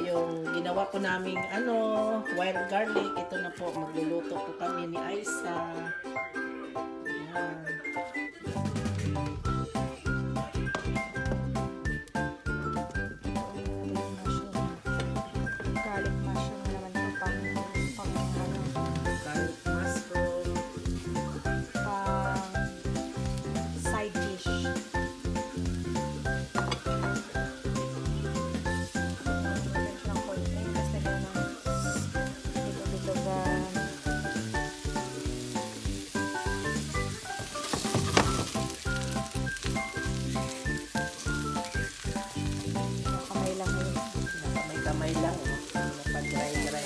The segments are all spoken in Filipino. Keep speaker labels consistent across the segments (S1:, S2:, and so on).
S1: yung ginawa ko naming wild garlic. Ito na po, magluluto po kami ni Aisa. Ayan.
S2: Garlic mushroom naman ito pang
S1: Garlic mushroom.
S2: side dish.
S1: Kamay lang, napag-dry-dry.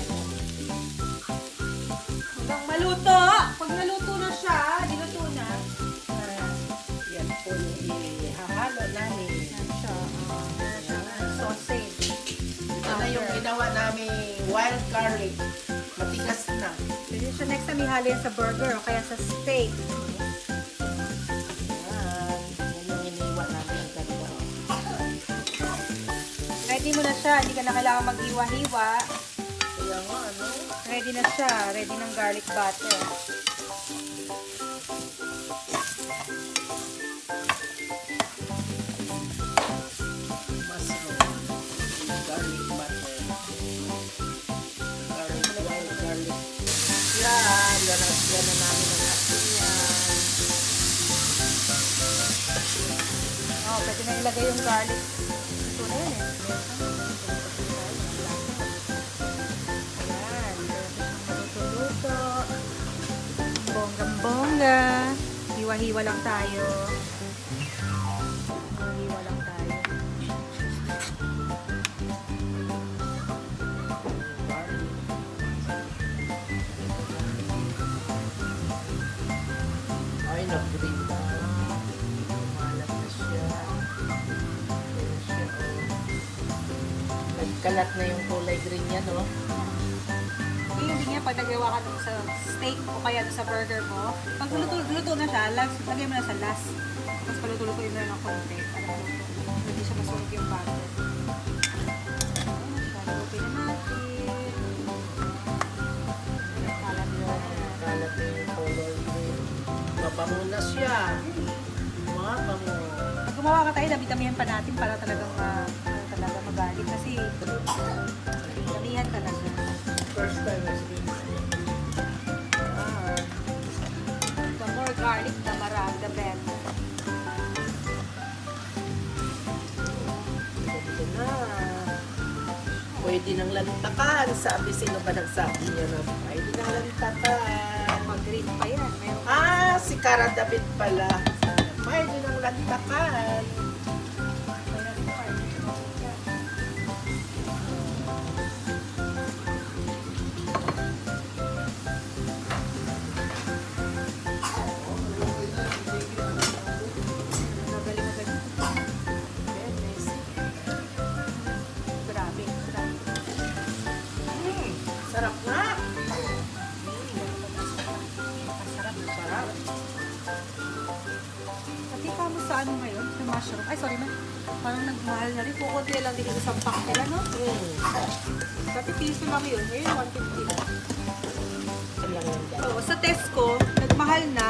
S2: Hanggang maluto! Pag naluto na siya, diluto na.
S1: Yan po yung ihahalo namin.
S2: Yan siya. Sausage.
S1: Ito na yung ginawa namin wild garlic. Matigas na.
S2: Pwede siya next time ihalin sa burger o kaya sa steak.
S1: Yan. Yan yung iniwa namin ang ganda.
S2: Ready mo na siya. Hindi ka na kailangan maghiwa-hiwa.
S1: Kaya nga,
S2: Ready na siya. Ready ng garlic butter.
S1: mushroom, garlic butter, wild garlic. Yan, lalagyan na namin ang asin yan.
S2: Oh, pwede na ilagay yung garlic. Ito na yan eh. Ayan. Maluto-luto. Bonggang-bongga. Hiwa-hiwa lang tayo. Hiwa lang tayo.
S1: Ay, nag-green na. Malat na siya. Ayan siya, oh. Nagkalat na yung kulay green niya, no?
S2: Hindi niya pag nagawa ka dun sa steak o kaya dun sa burger mo, pag luto na siya, lagay mo na sa last. Tapos paluto-lutuin mo na ng konti para maluto. Hindi siya masunog yung butter. Ayan siya, lutuin na natin. Kalat na.
S1: Kalat na yung color green. Mabango na siya. Mabango.
S2: Pag gumawa ka tayo, dami-damihan pa natin para talagang talaga magaling. Kasi damihan talaga.
S1: First time is green.
S2: The more garlic, the marami, the better.
S1: Ito na. Pwede nang lantakan. Sabi, sino ba nagsabi niya na pwede nang lantakan?
S2: Mag-green pa yan. Meron
S1: Si Cara David pala. Pwede nang lantakan.
S2: Grabe.
S1: Sarap nga.
S2: Masarap.
S1: Sarap.
S2: Pati pa mo sa ano ngayon? Sa mushroom. Ay, sorry na. Parang nagmahal na rin. Kukunti lang din yung isang pack nila, no? Pati piso lang yun. Ngayon, 150 lang.
S1: Yan lang yan.
S2: So, sa Tesco, nagmahal na.